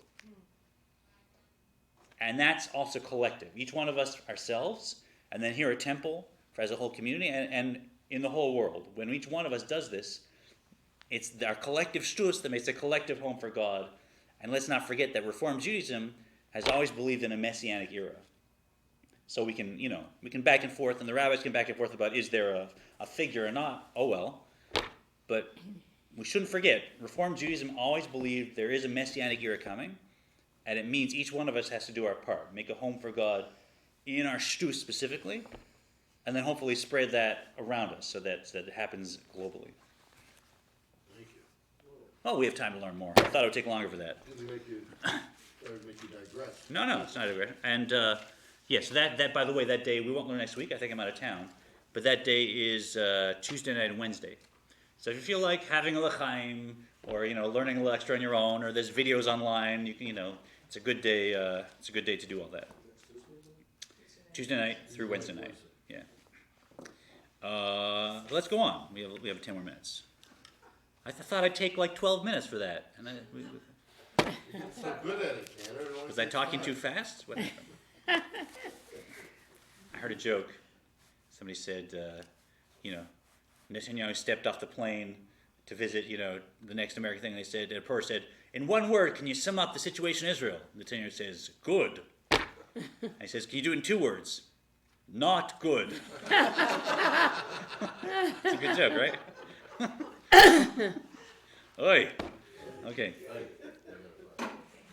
And that's also collective. Each one of us ourselves, and then here at Temple, as a whole community, and in the whole world. When each one of us does this, it's our collective shtus that makes a collective home for God. And let's not forget that Reform Judaism has always believed in a Messianic era. So we can back and forth, and the rabbis can back and forth about is there a figure or not. Oh well. But we shouldn't forget, Reform Judaism always believed there is a Messianic era coming, and it means each one of us has to do our part, make a home for God in our shtus specifically, and then hopefully spread that around us so that it happens globally. Thank you. Oh, we have time to learn more. I thought it would take longer for that. Didn't make you digress. No, it's not a great. And so that by the way, that day we won't learn next week. I think I'm out of town, but that day is Tuesday night and Wednesday. So if you feel like having a l'chaim or learning a little extra on your own, or there's videos online, you can it's a good day. It's a good day to do all that. Tuesday night through Wednesday night. Yeah. Let's go on. We have 10 more minutes. I thought I'd take like 12 minutes for that, and You're so good at it, Tanner. was I talking too fast? What happened? I heard a joke. Somebody said, Netanyahu stepped off the plane to visit, the next American thing. They said, a reporter said, "In one word, can you sum up the situation in Israel?" Netanyahu says, "Good." And he says, "Can you do it in 2 words?" "Not good." It's a good joke, right? Oi. Okay.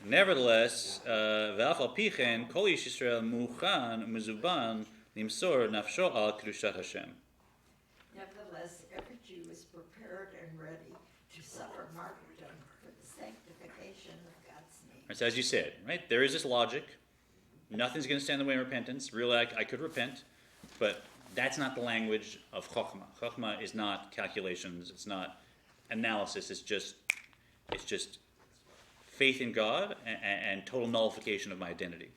Nevertheless, ve'af al pichen kol ish Yisrael muchan u'mezuban limsor nafsho al kedushat Hashem. Nevertheless, every Jew is prepared and ready to suffer martyrdom for the sanctification of God's name. Right, so as you said, right, there is this logic. Nothing's going to stand in the way of repentance. Really, I could repent, but that's not the language of Chokhmah. Chokhmah is not calculations. It's not analysis. It's just faith in God and total nullification of my identity.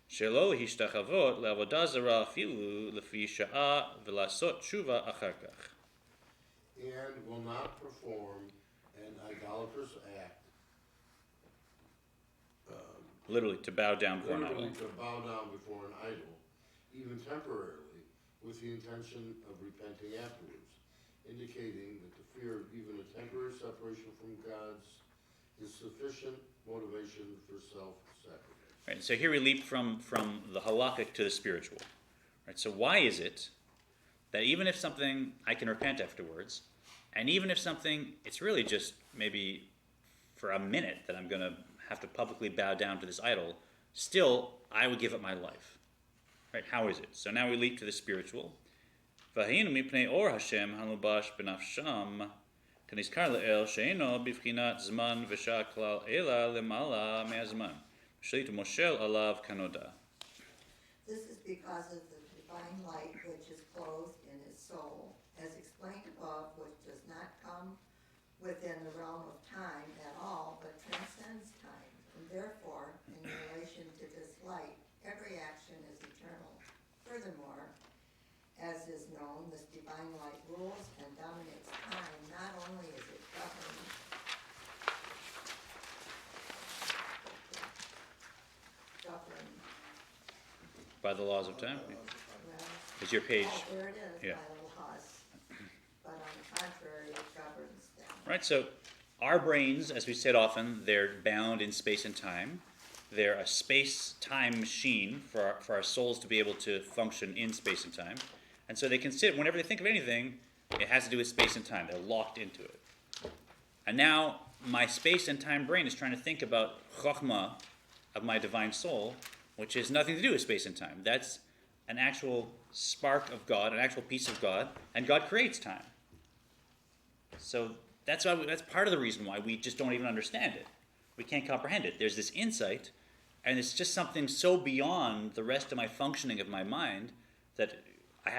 Shelo hishtachavot le'avodah zarah afilu lefi sha'ah v'lasot tshuva achar kach. And will not perform an idolatrous act. Literally, to bow down before an idol. Literally to bow down before an idol, even temporarily, with the intention of repenting afterwards, indicating that the fear of even a temporary separation from God's is sufficient motivation for self-sacrifice. Right, so here we leap from the halakhic to the spiritual. Right, so why is it that even if something I can repent afterwards, and even if something it's really just maybe for a minute that I'm going to have to publicly bow down to this idol, still I would give up my life. Right? How is it? So now we leap to the spiritual. V'hainu mipnei or Hashem halubash b'nafsham kanizkar le'el she'eno b'vchinat zman v'sha klal ela lemala me'azman shlitu moshel alav kanoda. This is because of the divine light which is clothed in his soul, as explained above, which does not come within the realm of time at all, but transcends time. And therefore, in relation to this light, every action is eternal. Furthermore, as is known, this divine light rules and dominates time. Not only is it governed By the laws of time. well, Is your page. there it is, Yeah. by the laws. But on the contrary, it governs them. Right, so our brains, as we said often, they're bound in space and time. They're a space-time machine for our souls to be able to function in space and time. And so they can sit, whenever they think of anything, it has to do with space and time. They're locked into it. And now my space and time brain is trying to think about chokhmah of my divine soul, which has nothing to do with space and time. That's an actual spark of God, an actual piece of God, and God creates time. So that's part of the reason why we just don't even understand it. We can't comprehend it. There's this insight, and it's just something so beyond the rest of my functioning of my mind that I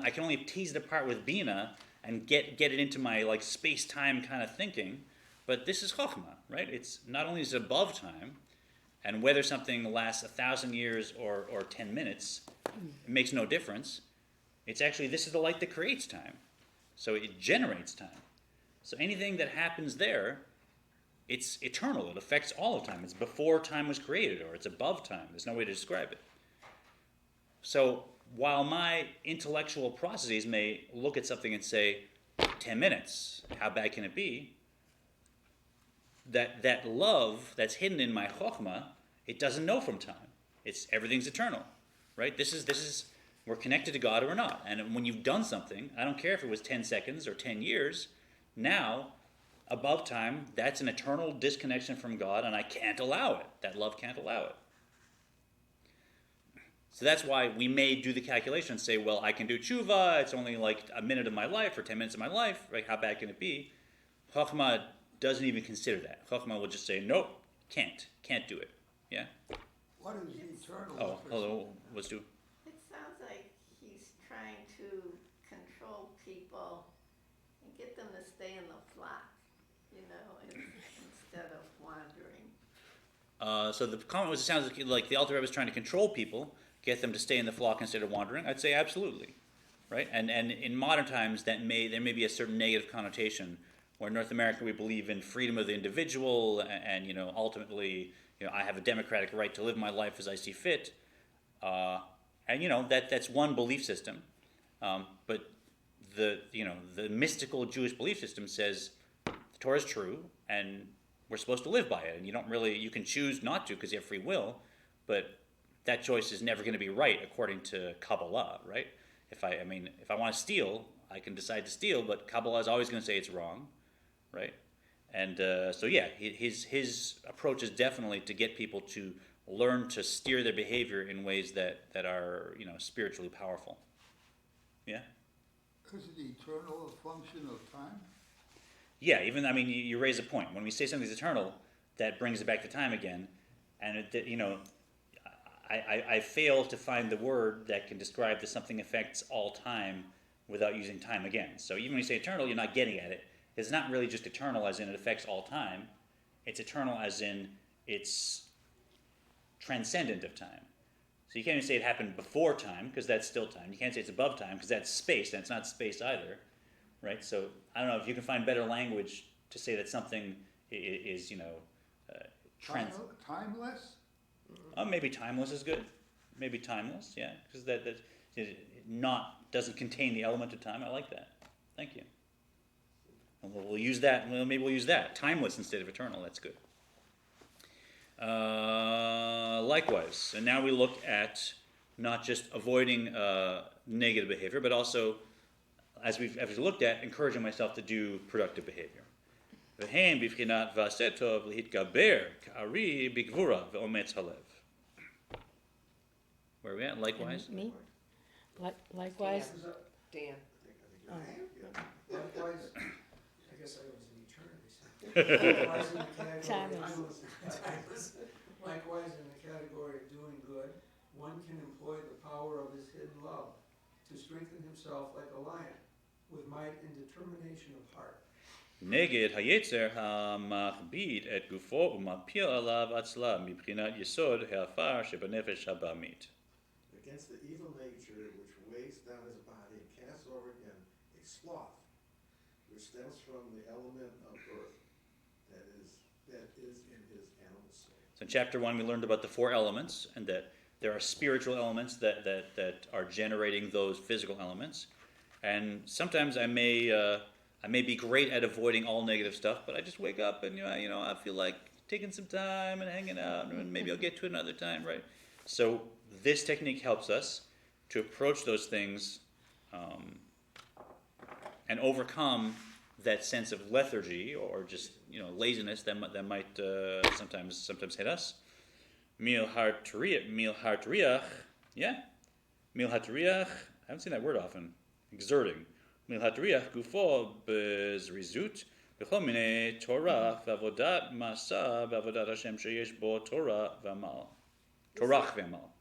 can only tease it apart with Bina and get it into my like space-time kind of thinking. But this is Chokhmah, right? It's not only is it above time, and whether something lasts 1,000 years or 10 minutes, it makes no difference. It's actually, this is the light that creates time. So it generates time. So anything that happens there, it's eternal. It affects all of time. It's before time was created, or it's above time. There's no way to describe it. So while my intellectual processes may look at something and say, 10 minutes, how bad can it be? That love that's hidden in my chokhmah, it doesn't know from time. Everything's eternal, right? This is we're connected to God or we're not. And when you've done something, I don't care if it was 10 seconds or 10 years, now, above time, that's an eternal disconnection from God, and I can't allow it. That love can't allow it. So that's why we may do the calculation and say, well, I can do tshuva, it's only like a minute of my life or 10 minutes of my life, right? How bad can it be? Chokhmah doesn't even consider that. Chokhmah will just say, nope, can't do it. Yeah? What is eternal? Oh, hello, let's do. It sounds like he's trying to control people and get them to stay in the flock, instead of wandering. So the comment was, it sounds like the Alter Rebbe is trying to control people, get them to stay in the flock instead of wandering. I'd say absolutely, right? And in modern times, there may be a certain negative connotation. Where in North America we believe in freedom of the individual, and ultimately, I have a democratic right to live my life as I see fit, and that's one belief system. But the mystical Jewish belief system says the Torah is true, and we're supposed to live by it. And you can choose not to because you have free will, but that choice is never going to be right according to Kabbalah, right? If I want to steal, I can decide to steal, but Kabbalah is always going to say it's wrong, right? And his approach is definitely to get people to learn to steer their behavior in ways that are spiritually powerful. Yeah. Is it eternal a function of time? Yeah, you raise a point. When we say something's eternal, that brings it back to time again. And, I fail to find the word that can describe that something affects all time without using time again. So even when you say eternal, you're not getting at it. It's not really just eternal as in it affects all time. It's eternal as in it's transcendent of time. So you can't even say it happened before time, because that's still time. You can't say it's above time, because that's space, and it's not space either, right? So I don't know if you can find better language to say that something is Timeless? Maybe timeless is good. Maybe timeless, yeah, because that doesn't contain the element of time. I like that. Thank you. And we'll use that. Well, maybe we'll use that. Timeless instead of eternal. That's good. Likewise, and now we look at not just avoiding negative behavior, but also, as we've looked at, encouraging myself to do productive behavior. V'hem b'vchinat v'asetov l'hitgaber k'ari b'gvura v'ometz halev. Where are we at? Likewise? Me? Likewise? Dan. Likewise, I guess I was in eternity. Likewise in the category Timeless. Likewise in the category of doing good, one can employ the power of his hidden love to strengthen himself like a lion, with might and determination of heart. נגד היצר המכביד את גופו ומפיל עליו עצלה מבחינת יסוד העפר שבנפש הבעמית. Against the evil nature which weighs down his body and casts over him a sloth, which stems from the element of earth that is in his animal soul. So in chapter 1 we learned about the four elements, and that there are spiritual elements that are generating those physical elements. And sometimes I may be great at avoiding all negative stuff, but I just wake up and I feel like taking some time and hanging out, and maybe I'll get to it another time, right? So this technique helps us to approach those things and overcome that sense of lethargy or just laziness that might sometimes hit us. Mil hartriach, yeah, mil hartriach. I haven't seen that word often. Exerting. Mil hartriach gufo bezrizut b'chol minei Torah v'avodat masa v'avodat Hashem sheyesh bo Torah v'amal. Torach v'amal.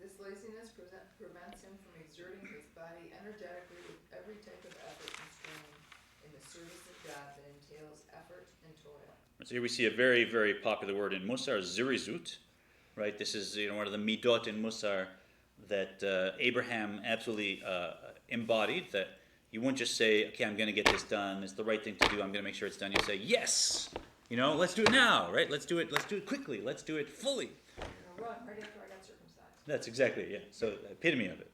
This laziness prevents him from exerting his body energetically with every type of effort and straining in the service of God that entails effort and toil. So here we see a very, very popular word in Musar, zirizut. Right, this is one of the midot in Musar that Abraham absolutely embodied. That you wouldn't just say, "Okay, I'm going to get this done. It's the right thing to do. I'm going to make sure it's done." You say, "Yes, let's do it now." Right? Let's do it. Let's do it quickly. Let's do it fully. Run right after I got circumcised. That's exactly it. Yeah. So epitome of it.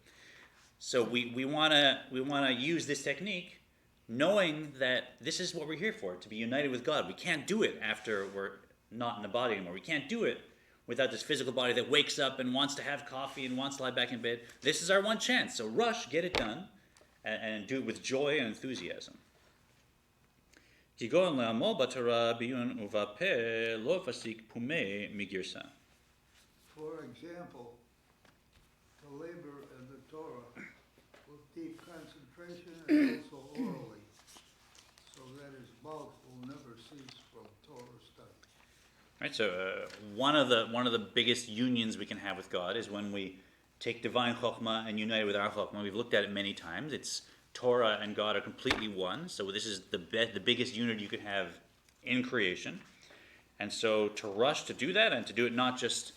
So we wanna use this technique, knowing that this is what we're here for, to be united with God. We can't do it after we're not in the body anymore. We can't do it without this physical body that wakes up and wants to have coffee and wants to lie back in bed. This is our one chance. So rush, get it done, and do it with joy and enthusiasm. For example, to labor in the Torah with deep concentration and also orally, so that his mouth will never cease from Torah study. Right, so one of the biggest unions we can have with God is when we take divine chokhmah and unite it with our chokhmah. We've looked at it many times. It's Torah and God are completely one. So this is the biggest unity you can have in creation. And so to rush to do that, and to do it not just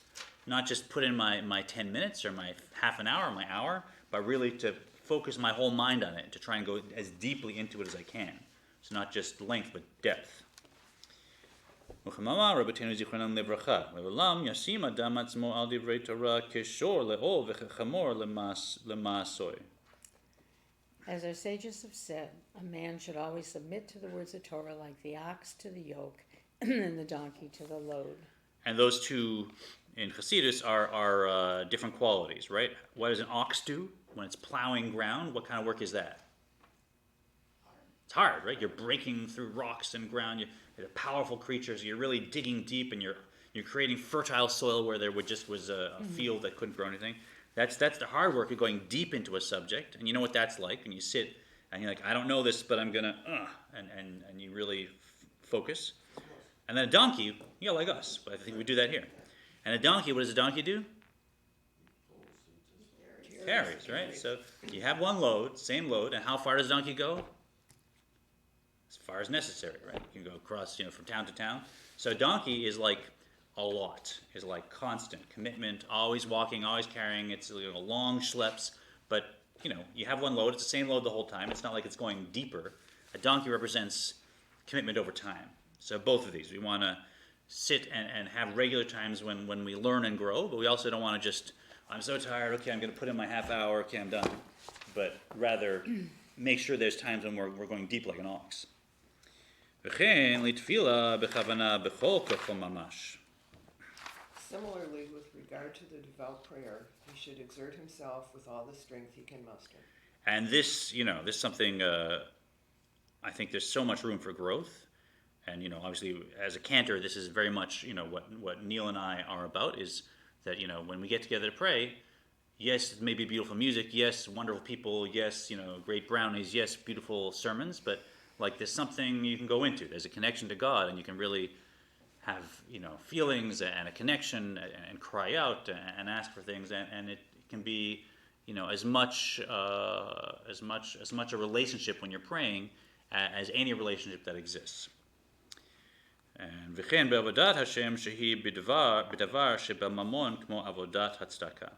put in my 10 minutes or my half an hour or my hour, but really to focus my whole mind on it, to try and go as deeply into it as I can. So not just length, but depth. As our sages have said, a man should always submit to the words of Torah like the ox to the yoke and the donkey to the load. And those two in Hasidus are different qualities, right? What does an ox do when it's plowing ground? What kind of work is that? It's hard, right? You're breaking through rocks and ground. You're powerful creatures. You're really digging deep, and you're creating fertile soil where there was a field that couldn't grow anything. That's the hard work of going deep into a subject, and you know what that's like. And you sit and you're like, I don't know this, but I'm gonna, and you really focus. And then a donkey, like us, but I think we do that here. And a donkey, what does a donkey do? Carries, right? So you have one load, same load, and how far does a donkey go? As far as necessary, right? You can go across, from town to town. So a donkey is like a lot, is like constant commitment, always walking, always carrying. It's long schleps, but you have one load. It's the same load the whole time. It's not like it's going deeper. A donkey represents commitment over time. So both of these, we want to sit and have regular times when we learn and grow, but we also don't want to just, I'm so tired, okay, I'm going to put in my half hour, okay, I'm done. But rather, make sure there's times when we're going deep like an ox. Similarly, with regard to the devout prayer, he should exert himself with all the strength he can muster. And this is something, I think there's so much room for growth. And, obviously, as a cantor, this is very much, what Neil and I are about, is that, when we get together to pray, yes, it may be beautiful music, yes, wonderful people, yes, great brownies, yes, beautiful sermons, but, there's something you can go into. There's a connection to God, and you can really have feelings and a connection and cry out and ask for things, and it can be as much a relationship when you're praying as any relationship that exists. And v'chen be'avodat Hashem shehi b'davar shebamamon kmo avodat hatzedakah.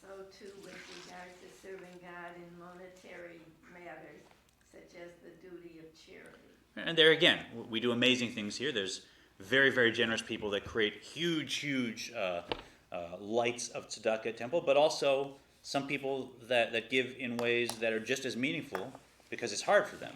So too with regard to serving God in monetary matters, such as the duty of charity. And there again, we do amazing things here. There's very, very generous people that create huge lights of tzedakah temple, but also some people that give in ways that are just as meaningful because it's hard for them,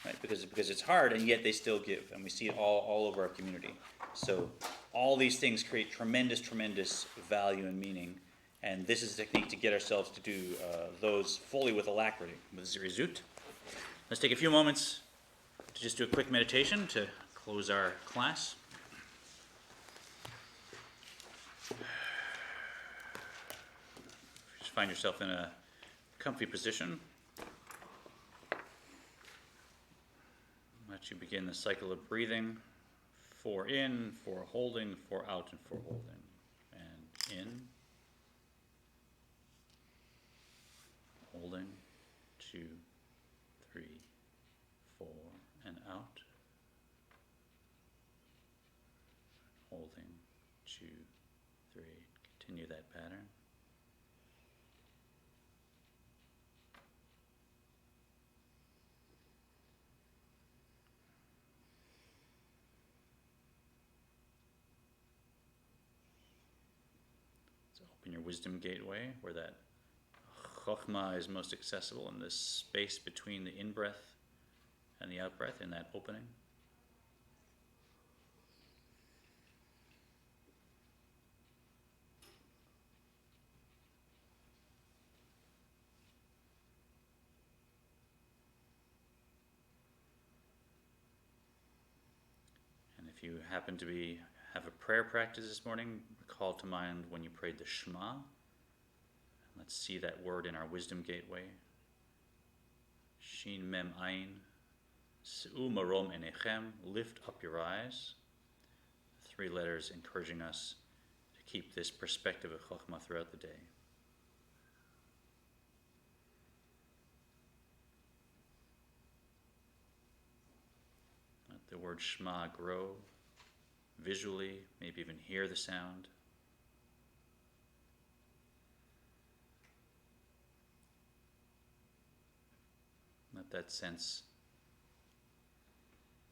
right? Because it's hard, and yet they still give, and we see it all over our community. So all these things create tremendous value and meaning, and this is a technique to get ourselves to do those fully with alacrity, with zirizut. Let's take a few moments to just do a quick meditation to close our class. Just find yourself in a comfy position. Let you begin the cycle of breathing. 4 in, 4 holding, 4 out, and 4 holding. And in. Holding. 2, 3, 4, and out. Holding. 2, 3. Continue that pattern. Open your wisdom gateway where that chokhmah is most accessible, in this space between the in-breath and the out-breath, in that opening. And if you happen to have a prayer practice this morning, call to mind when you prayed the Shema. Let's see that word in our wisdom gateway. Shin mem ayin, se'u marom enechem, lift up your eyes. 3 letters encouraging us to keep this perspective of chokhmah throughout the day. Let the word Shema grow visually, maybe even hear the sound. Let that sense,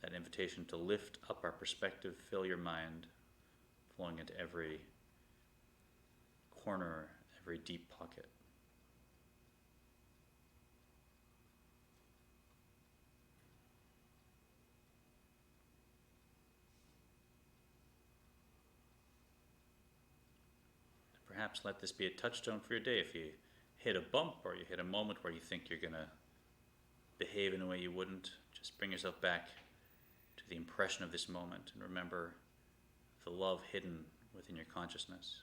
that invitation to lift up our perspective, fill your mind, flowing into every corner, every deep pocket. Perhaps let this be a touchstone for your day. If you hit a bump or you hit a moment where you think you're going to behave in a way you wouldn't, just bring yourself back to the impression of this moment and remember the love hidden within your consciousness.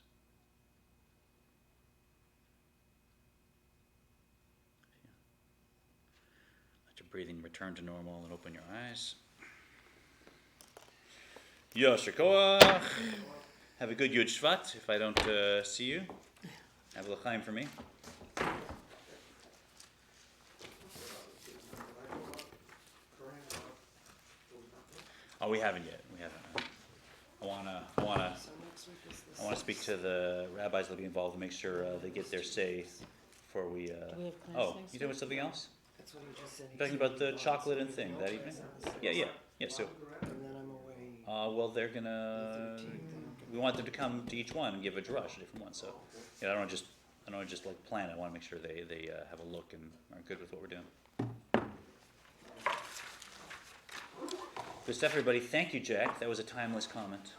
Let your breathing return to normal and open your eyes. Yosher Koach. Have a good Yud Shvat. If I don't see you, have a l'chaim for me. Oh, we haven't yet. We haven't. I wanna speak to the rabbis that will be involved and make sure they get their say before we. Do we have class Oh, next you doing week? something else? That's what he just said. Talking about the chocolate and thing that evening. Yeah. So, And then I'm away. well, they're gonna. We want them to come to each one and give a drush, a different one. So, I don't want to just like plan. I want to make sure they have a look and are good with what we're doing. Good stuff, everybody. Thank you, Jack. That was a timeless comment.